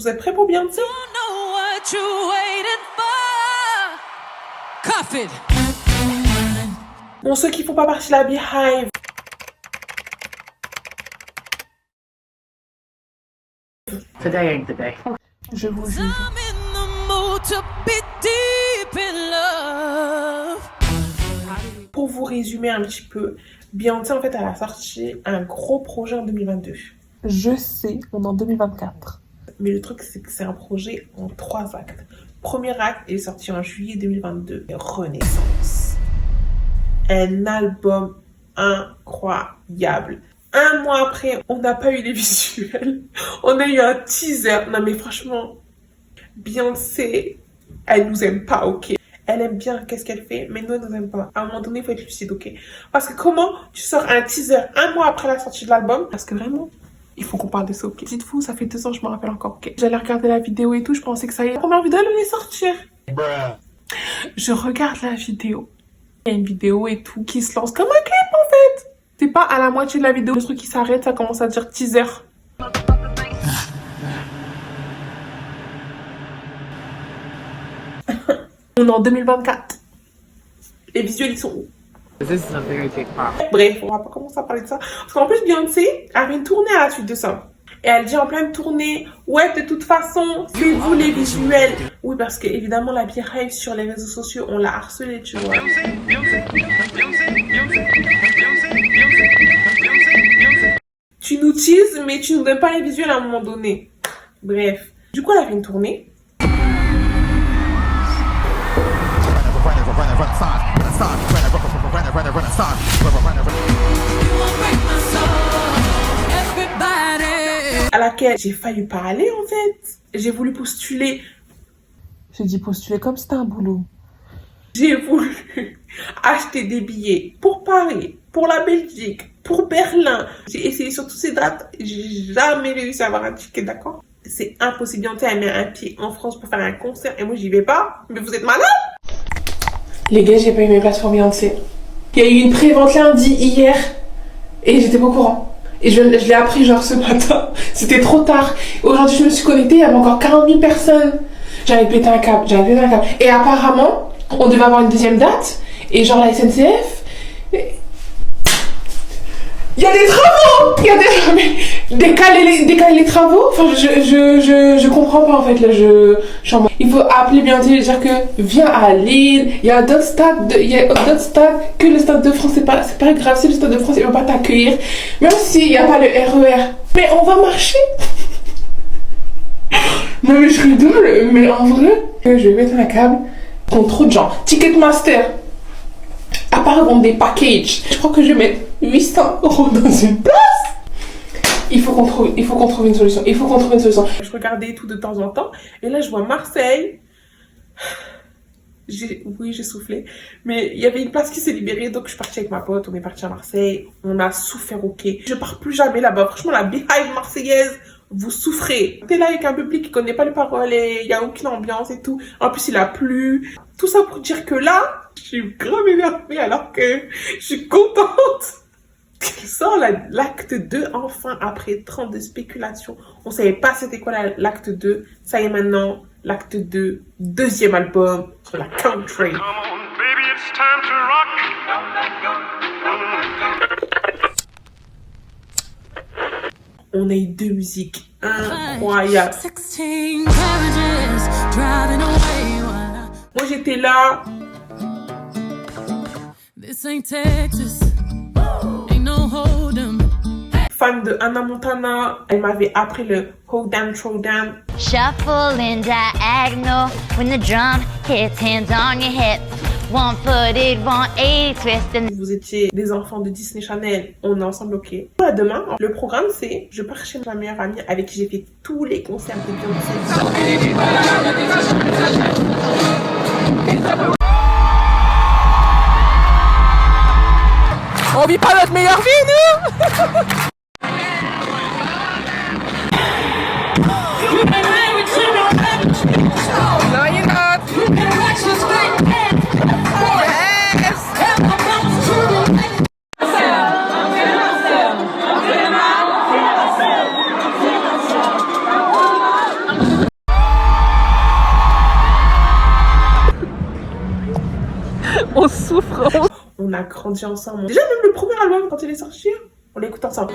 Vous êtes prêts pour Beyoncé? Bon, ceux qui font pas partie de la Beehive, Today ain't the day. je vous juge. Pour vous résumer un petit peu, Beyoncé, en fait, elle a sorti un gros projet en 2022. Je sais, on est en 2024. Mais le truc, c'est que c'est un projet en 3 actes. Premier acte est sorti en juillet 2022. Renaissance. Un album incroyable. Un mois après, on n'a pas eu les visuels. On a eu un teaser. Non mais franchement, Beyoncé, elle nous aime pas, ok? Elle aime bien qu'est-ce qu'elle fait, mais nous, elle nous aime pas. À un moment donné, il faut être lucide, ok? Parce que comment tu sors un teaser un mois après la sortie de l'album? Parce que vraiment, il faut qu'on parle de ça, ok? Dites-vous, ça fait 2 ans, je me rappelle encore, ok? J'allais regarder la vidéo et tout, je pensais que ça y est. La première vidéo, elle allait sortir. Je regarde la vidéo. Il y a une vidéo et tout qui se lance comme un clip, en fait. C'est pas à la moitié de la vidéo, le truc qui s'arrête, ça commence à dire teaser. On est en 2024. Les visuels, ils sont où? This is something I take part. Bref, on va pas commencer à parler de ça. Parce qu'en plus, Beyoncé a fait une tournée à la suite de ça. Et elle dit en pleine tournée, ouais, de toute façon, faites-vous les visuels. Oui, parce que évidemment, la Beehive sur les réseaux sociaux, on l'a harcelée, tu vois. Tu nous teases, mais tu nous donnes pas les visuels à un moment donné. Bref. Du coup, elle a fait une tournée. À laquelle j'ai failli parler, en fait. J'ai voulu postuler. J'ai dit postuler comme c'était un boulot. J'ai voulu acheter des billets pour Paris, pour la Belgique, pour Berlin. J'ai essayé sur toutes ces dates. J'ai jamais réussi à avoir un ticket, d'accord? C'est impossible. Beyoncé a mis un pied en France pour faire un concert et moi, j'y vais pas. Mais vous êtes malades? Les gars, j'ai pas eu mes places pour Beyoncé. Il y a eu une pré-vente lundi, hier, et j'étais pas au courant. Et je l'ai appris genre ce matin. C'était trop tard. Aujourd'hui, je me suis connectée, il y avait encore 40 000 personnes. J'avais pété un câble, Et apparemment, on devait avoir une deuxième date. Et genre la SNCF... Il y a des travaux! Il y a des... Décaler les travaux? Enfin, je comprends pas en fait, là, je suis en mode... Il faut appeler Beyoncé et dire que viens à Lille, il y a d'autres stades, que le stade de France, c'est pas grave, si le stade de France, il va pas t'accueillir. Même s'il n'y a pas le RER. Mais on va marcher! Non mais je rigole, mais en vrai, je vais mettre un câble contre trop de gens. Ticketmaster, à part vendre des packages, je crois que je vais mettre 800 € dans une place. Il faut qu'on trouve une solution. Je regardais tout de temps en temps, et là je vois Marseille. Oui, j'ai soufflé, mais il y avait une place qui s'est libérée, donc je suis partie avec ma pote, on est parti à Marseille, on a souffert, ok. Je pars plus jamais là-bas, franchement la Beehive marseillaise, vous souffrez. T'es là avec un public qui connaît pas les paroles et il y a aucune ambiance et tout. En plus il a plu. Tout ça pour dire que là, je suis grave énervée alors que je suis contente. Il sort l'acte 2 enfin après 30 de spéculation. On savait pas c'était quoi l'acte 2. Ça y est maintenant, l'acte 2, deuxième album sur la country. Come on, baby, it's time to rock. On a eu 2 musiques incroyables. Moi j'étais là. Fan de Hannah Montana, elle m'avait appris le Hold Down, Throw Down. Shuffle in diagonal when the drum hits, hands on your hip. 1-footed, 180 twist. Vous étiez des enfants de Disney Channel, on est ensemble, ok. Voilà, demain, le programme c'est, je pars chez ma meilleure amie avec qui j'ai fait tous les concerts de Beyoncé. On vit pas notre meilleure vie, nous! On a grandi ensemble. Déjà, même le premier album, quand il est sorti, on l'écoute ensemble.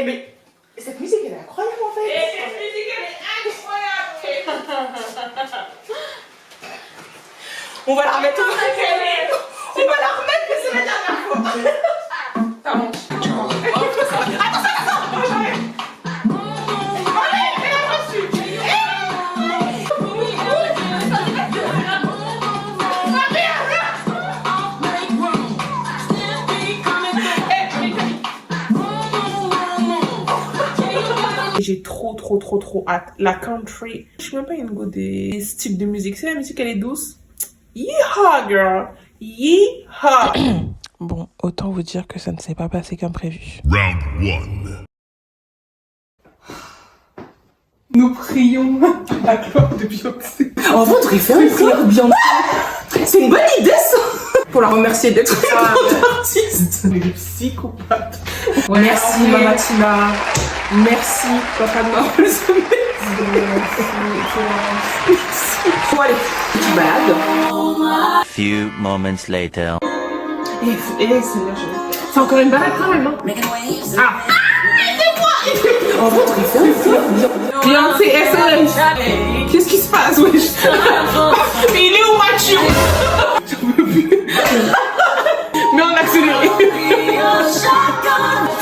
Mais cette musique, elle est incroyable en fait. Et cette musique, elle est incroyable. On va la remettre. On va la remettre, mais c'est la dernière fois. Pardon. J'ai trop hâte. La country, je suis même pas une go des styles de musique. C'est la musique, elle est douce. Yeehaw, girl. Yeehaw. Bon, autant vous dire que ça ne s'est pas passé comme prévu. Round 1. Nous prions la gloire de Beyoncé. En vrai, on devrait faire une prière Beyoncé. C'est une bonne idée, ça. Pour la remercier d'être une grande artiste. Les psychopathes. Ouais, merci, Mama Tina. Merci, Papa Noir, le sommet. Bon, allez, petite balade. Few moments later. C'est encore une balade quand même, hein? Ah! En vrai, on devrait faire une prière Beyoncé. Beyoncé SOS. Qu'est-ce qui se passe, wesh? Mais il est où, Mathieu? J'en peux plus. Mais on a accéléré.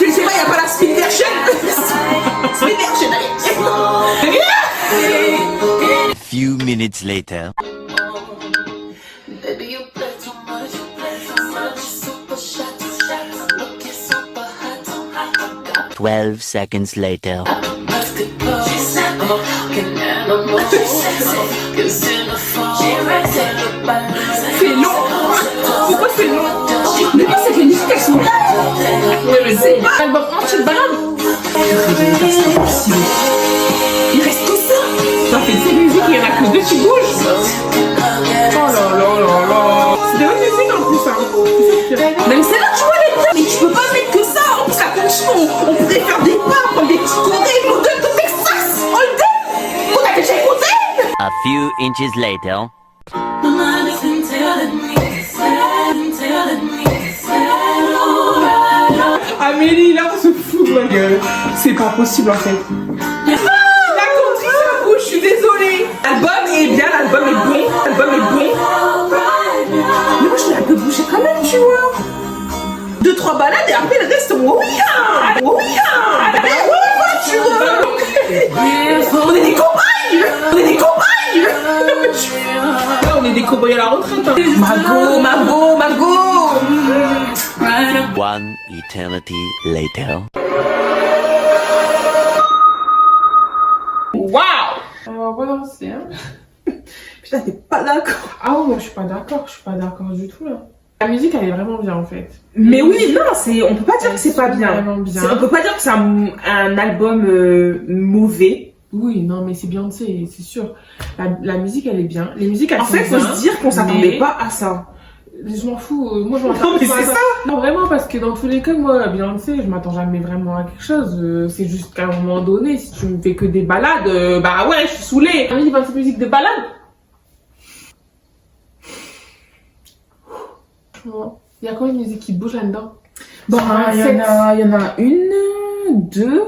Je sais pas, y'a pas la speed version. Speed version, allez. Few minutes later. 12 seconds later. C'est long. Pourquoi c'est long? Mais non, c'est que les musiques, elles sont là. Ouais, mais c'est pas album entier de balade. Il reste que ça. Ça fait 10 musiques, il y en a que 2 qui bougent. Oh là là là là. C'est des bonnes musiques en plus, hein. Même celle-là, tu vois, elle est bien. Mais tu peux pas mettre que ça. En plus, ça continue. On pourrait faire des pas, prendre des petits chorés, Model de Texas. Holden. On a déjà écouté. A few inches later. Amélie, là, on se fout de ma gueule. C'est pas possible en fait. La country, ça bouge, je suis désolée. L'album est bien, l'album est bon. L'album est bon. Mais moi, je l'ai un peu bougé quand même, tu vois. 2-3 balades et après, le reste, oui. Tu vois. On est des cobayes. Là, on est des cow-boys à la retraite. Hein. Mago. One eternity later. Waouh. On va danser, hein. Putain, t'es pas d'accord. Ah ouais, moi je suis pas d'accord du tout là. La musique elle est vraiment bien en fait. Mais oui, non, on peut pas dire que c'est pas bien. Vraiment bien. On peut pas dire que c'est un album mauvais. Oui, non mais c'est Beyoncé, c'est sûr. La musique elle est bien. Les musiques elles En sont fait, faut bien, se dire qu'on s'attendait mais pas à ça. Je m'en fous, moi je m'en Non, mais c'est ça. Non vraiment parce que dans tous les cas, moi Beyoncé, je m'attends jamais vraiment à quelque chose. C'est juste qu'à un moment donné, si tu me fais que des balades, bah ouais, je suis saoulée. Il va cette musique de balade. Il y a combien de musique qui bouge là-dedans? Bon, il y en a une, 2,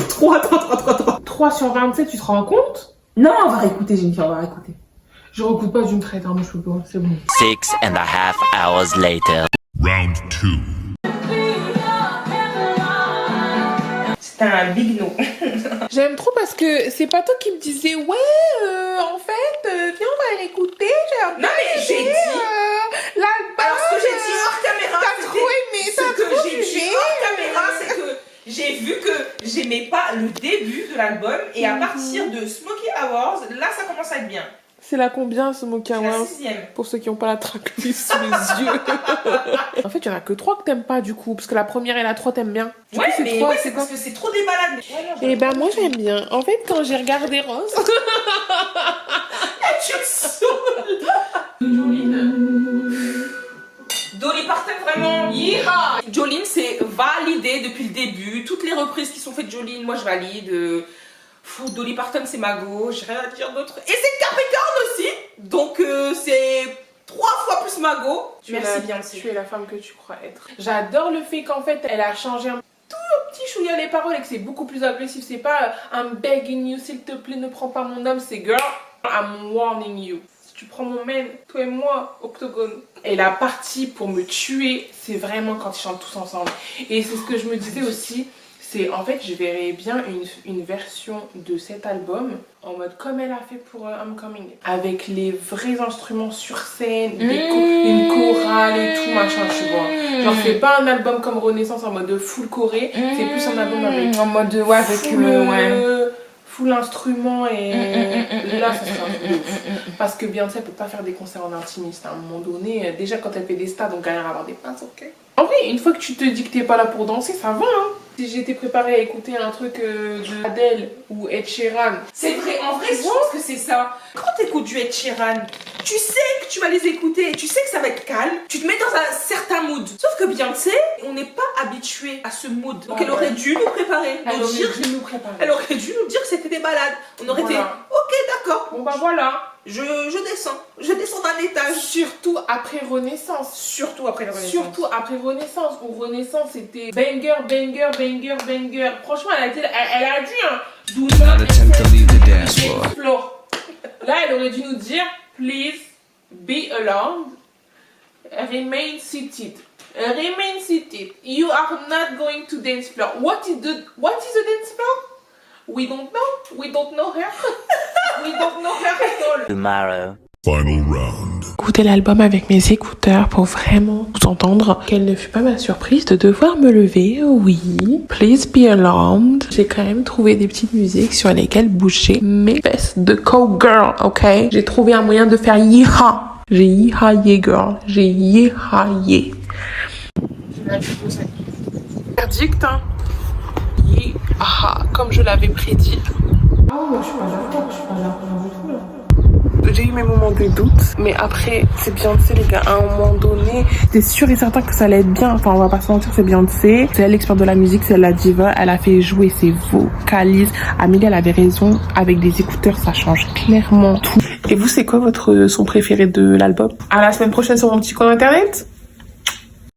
3. 3 sur 27, tu te rends compte? Non, on va réécouter, Jennifer, on va réécouter. Je recoute pas d'une traite, hein, moi je peux pas, c'est bon. 6.5 hours later. Round 2. C'est un big no. J'aime trop parce que c'est pas toi qui me disais en fait, viens on va l'écouter. Non mais j'ai dit. L'album. Alors ce que j'ai dit hors caméra, T'as trop aimé, ce que j'ai dit hors caméra, c'est que j'ai vu que j'aimais pas le début de l'album et à partir de Smoky Hours, là ça commence à être bien. C'est la combien ce Mocha La Wow? 6e. Pour ceux qui n'ont pas la tracklist sous les yeux. En fait, il n'y en a que 3 que t'aimes pas du coup. Parce que la première et la 3 t'aimes bien. Du coup, Ouais, c'est mais 3, ouais, c'est c'est quoi? parce que c'est trop des balades. Eh ben, moi j'aime bien. En fait, quand j'ai regardé Rose. Tu me saoules. Dolly Parton, vraiment. Yeehaw. Jolene, c'est validé depuis le début. Toutes les reprises qui sont faites de Jolene, moi je valide. Dolly Parton, c'est ma go. J'ai rien à dire d'autre. Et c'est Capricorne aussi. Donc c'est 3 fois plus ma go. Merci Beyoncé. Tu es la femme que tu crois être. J'adore le fait qu'en fait, elle a changé un petit chouïa les paroles et que c'est beaucoup plus agressif. C'est pas I'm begging you, s'il te plaît, ne prends pas mon homme. C'est girl, I'm warning you. Si tu prends mon man, toi et moi, octogone. Et la partie pour me tuer, c'est vraiment quand ils chantent tous ensemble. Et c'est ce que je me disais aussi. C'est en fait, je verrais bien une version de cet album en mode comme elle a fait pour Homecoming, avec les vrais instruments sur scène, une chorale et tout machin, tu vois. Genre c'est pas un album comme Renaissance en mode full choré, c'est plus un album avec en mode ouais, avec full instrument et là ça serait un truc de ouf. Parce que Beyoncé peut pas faire des concerts en intimiste à un moment donné. Déjà quand elle fait des stades, on galère à avoir des places, ok. En vrai, une fois que tu te dis que t'es pas là pour danser, ça va hein. Si j'étais préparée à écouter un truc de Adele ou Ed Sheeran. C'est vrai, en vrai, je pense que c'est ça. Quand t'écoutes du Ed Sheeran, tu sais que tu vas les écouter, tu sais que ça va être calme, tu te mets dans un certain mood. Sauf que Beyoncé, on n'est pas habitué à ce mood. Donc elle aurait dû nous préparer. Elle nous aurait dire, dû nous préparer. elle aurait dû nous dire que c'était des balades. On aurait été, ok d'accord, Bon bah voilà. je descends d'un étage. Surtout après Renaissance. Surtout après la Renaissance. Surtout après Renaissance, où Renaissance c'était banger, banger, banger, banger. Franchement, elle a dû, hein. Do not attempt to leave the dance floor. Là, elle aurait dû nous dire, please be alarmed, remain seated. Remain seated. You are not going to dance floor. What is the dance floor? We don't know. We don't know her. We don't know her at all. Tomorrow. Final round. Écouter l'album avec mes écouteurs pour vraiment vous entendre. Quelle ne fut pas ma surprise de devoir me lever, oui. Please be alarmed. J'ai quand même trouvé des petites musiques sur lesquelles bouger mes fesses de cowgirl, ok? J'ai trouvé un moyen de faire yeehaw. J'ai yeehaillé, girl. J'ai yeehaillé. Verdict, hein? Yeehaw, comme je l'avais prédit. Ah ouais, je suis pas d'accord, j'ai eu mes moments de doute, mais après, c'est Beyoncé, les gars. À un moment donné, j'étais sûre et certain que ça allait être bien. Enfin, on va pas se mentir, c'est Beyoncé. C'est elle l'expert de la musique, c'est la diva. Elle a fait jouer ses vocalises. Amélie, elle avait raison. Avec des écouteurs, ça change clairement tout. Et vous, c'est quoi votre son préféré de l'album? À la semaine prochaine sur mon petit compte internet.